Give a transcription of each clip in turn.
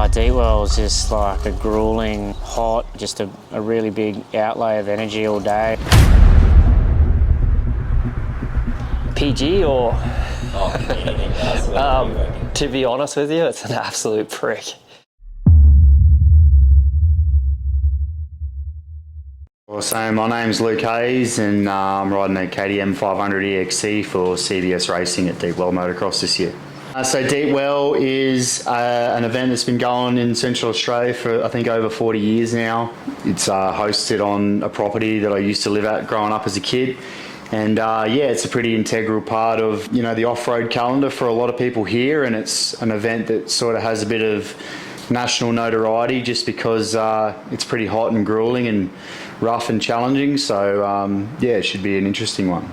Deep well is just like a grueling, hot, just a really big outlay of energy all day. PG or? Oh, anything else? To be honest with you, it's an absolute prick. Well, so my name's Luke Hayes and I'm riding a KTM 500 EXC for CBS Racing at Deep Well Motocross this year. So Deep Well is an event that's been going in Central Australia for I think over 40 years now. It's hosted on a property that I used to live at growing up as a kid. And yeah, it's a pretty integral part of, you know, the off-road calendar for a lot of people here, and it's an event that sort of has a bit of national notoriety just because it's pretty hot and grueling and rough and challenging. So yeah, it should be an interesting one.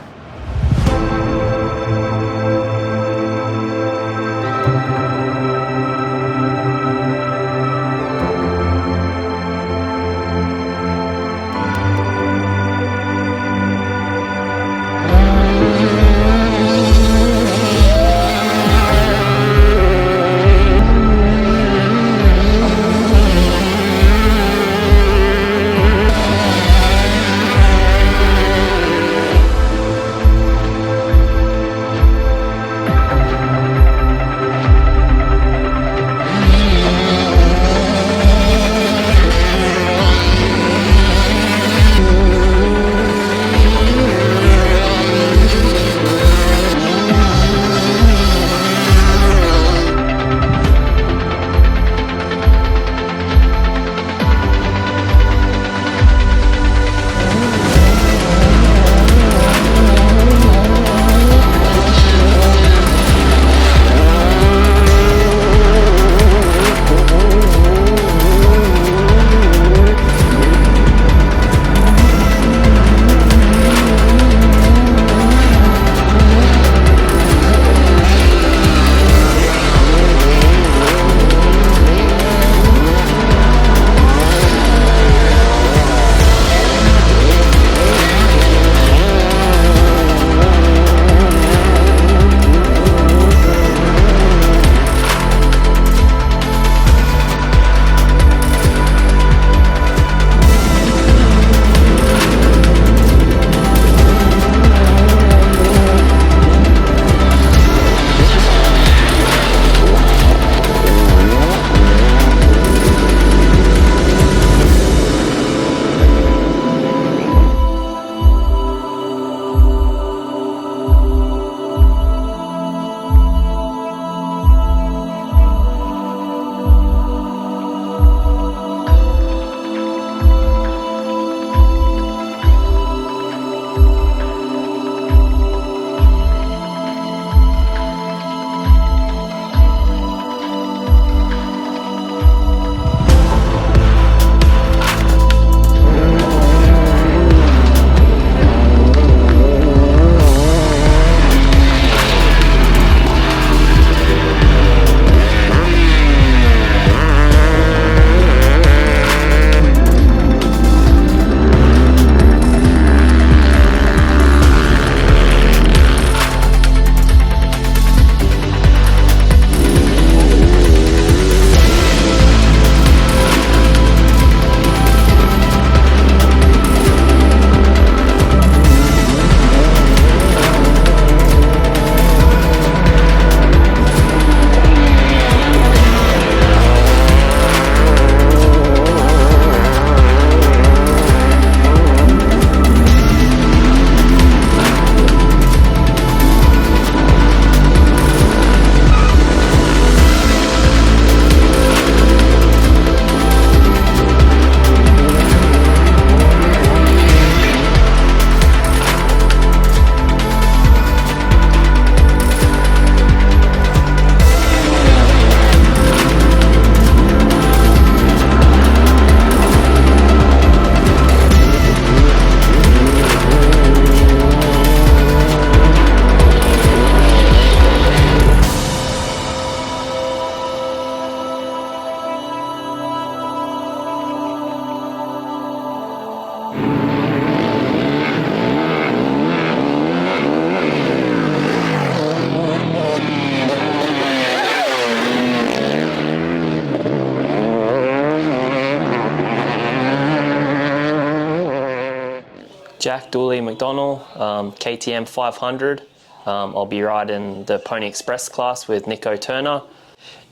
Jack Dooley McDonald, KTM 500. I'll be riding the Pony Express class with Nico Turner.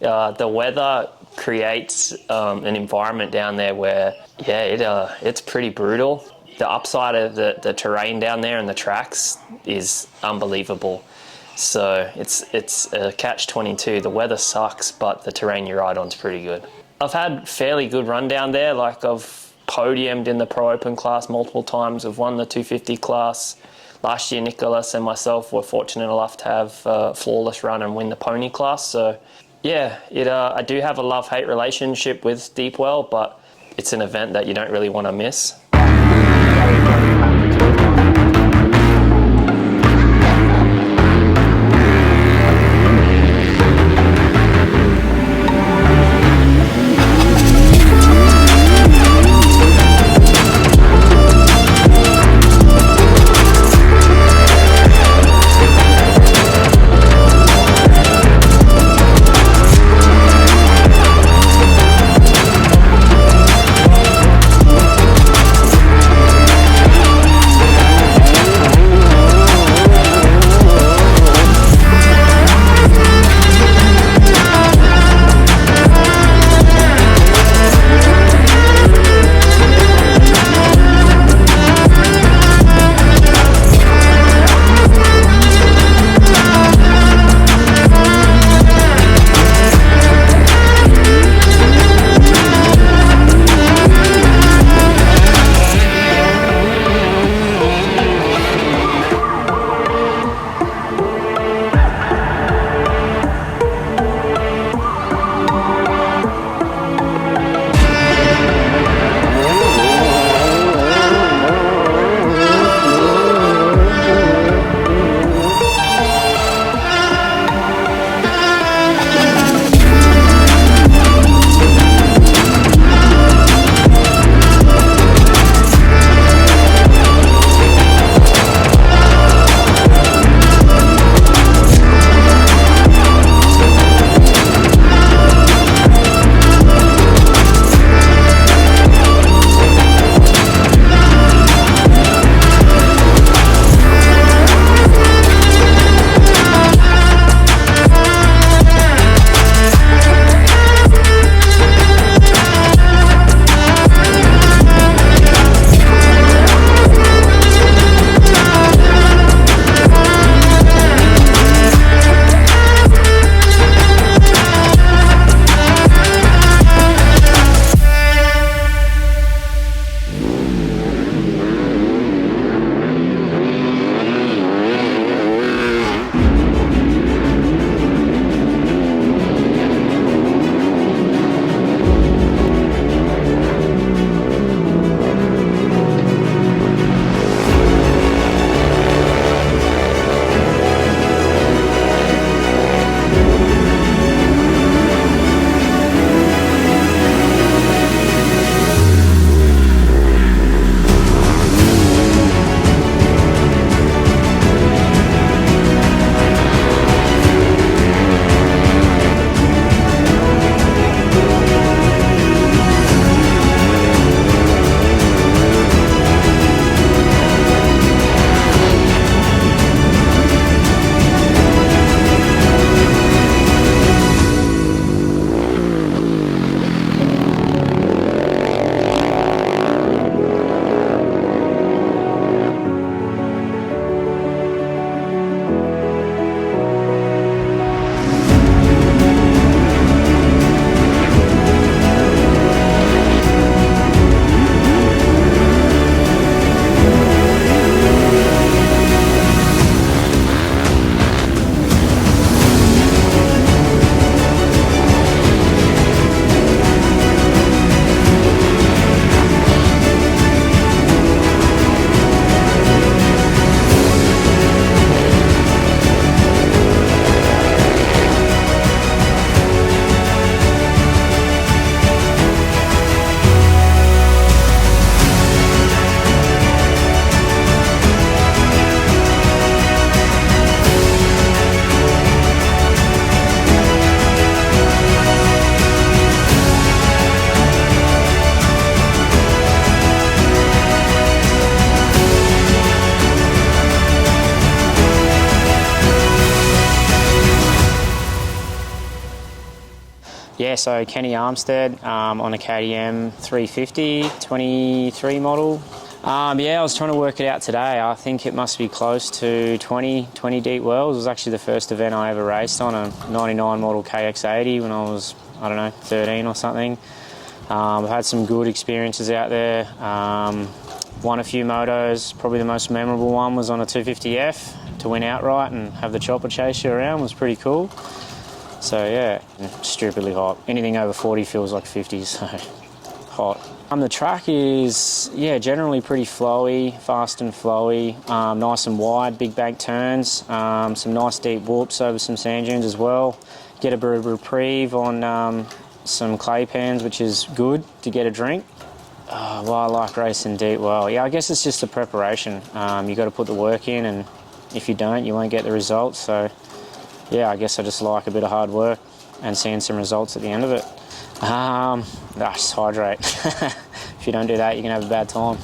The weather creates an environment down there where, it's pretty brutal. The upside of the terrain down there and the tracks is unbelievable. So it's a catch-22. The weather sucks, but the terrain you ride on is pretty good. I've had fairly good run down there. Like, I've podiumed in the Pro Open class multiple times. I've won the 250 class. Last year, Nicholas and myself were fortunate enough to have a flawless run and win the pony class. So yeah, I do have a love-hate relationship with Deepwell, but it's an event that you don't really want to miss. Yeah, so Kenny Armstead on a KTM 350, 23 model. Yeah, I was trying to work it out today. I think it must be close to 20 deep wells. It was actually the first event I ever raced on, a 99 model KX80 when I was, I don't know, 13 or something. I've had some good experiences out there. Won a few motos. Probably the most memorable one was on a 250F to win outright and have the chopper chase you around was pretty cool. So yeah, stupidly hot. Anything over 40 feels like 50, so hot. The track is, yeah, generally pretty flowy, fast and flowy, nice and wide, big bank turns, some nice deep whoops over some sand dunes as well. Get a bit of reprieve on some clay pans, which is good to get a drink. Well, I like racing deep well. Yeah, I guess it's just the preparation. You've got to put the work in, and if you don't, you won't get the results. So yeah, I guess I just like a bit of hard work and seeing some results at the end of it. Just hydrate. If you don't do that, you can have a bad time.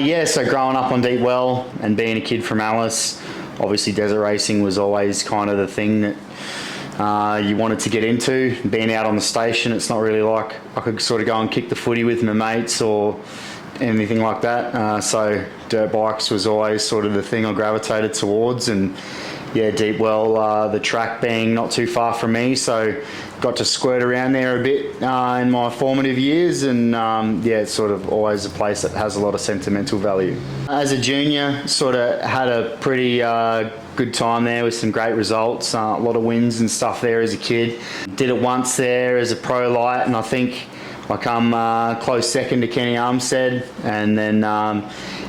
Yeah, so growing up on Deep Well and being a kid from Alice, obviously desert racing was always kind of the thing that you wanted to get into. Being out on the station, it's not really like I could sort of go and kick the footy with my mates or anything like that. So dirt bikes was always sort of the thing I gravitated towards. And yeah, Deep Well, the track being not too far from me, so got to squirt around there a bit in my formative years, and yeah, it's sort of always a place that has a lot of sentimental value. As a junior, sort of had a pretty good time there with some great results, a lot of wins and stuff there as a kid. Did it once there as a pro light, and I think I come close second to Kenny Armstead, and then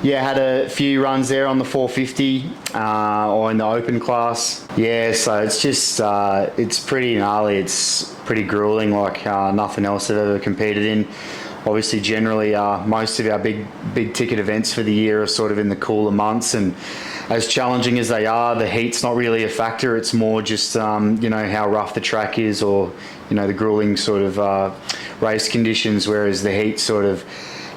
Yeah, had a few runs there on the 450 or in the open class. Yeah, so it's just, it's pretty gnarly. It's pretty grueling, like nothing else I've ever competed in. Obviously, generally, most of our big ticket events for the year are sort of in the cooler months, and as challenging as they are, the heat's not really a factor. It's more just, you know, how rough the track is, or, you know, the grueling sort of race conditions, whereas the heat sort of,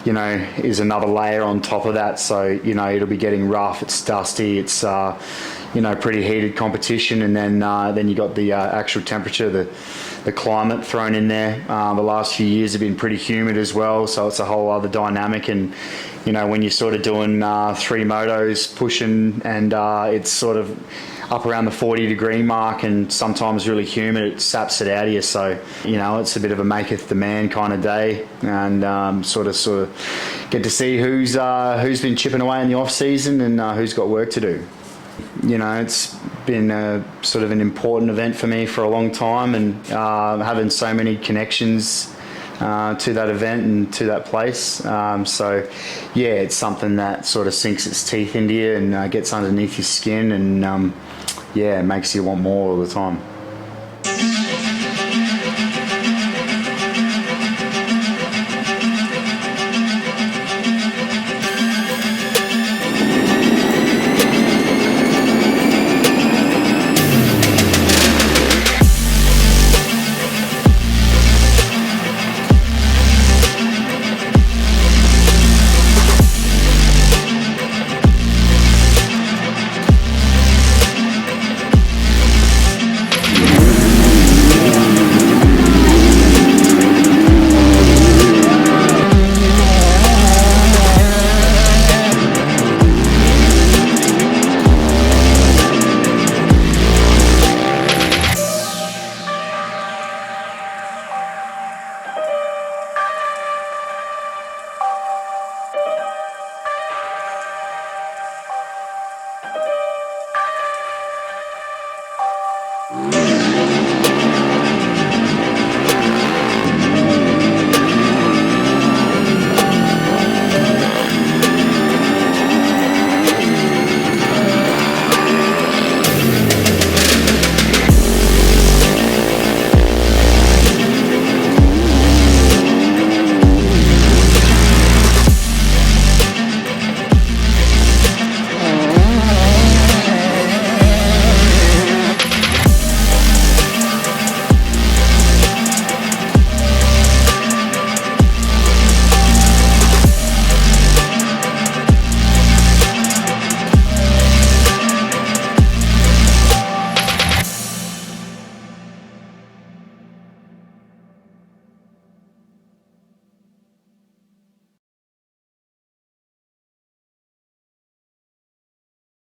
you know, is another layer on top of that. So, you know, it'll be getting rough, it's dusty, it's, you know, pretty heated competition, and then you got the actual temperature, the climate thrown in there. The last few years have been pretty humid as well, so it's a whole other dynamic. And you know, when you're sort of doing 3 motos pushing, and it's sort of up around the 40-degree mark and sometimes really humid, it saps it out of you. So, you know, it's a bit of a maketh the man kind of day, and sort of get to see who's been chipping away in the off season, and who's got work to do. You know, it's been sort of an important event for me for a long time, and having so many connections to that event and to that place. So, yeah, it's something that sort of sinks its teeth into you and gets underneath your skin, and yeah, it makes you want more all the time.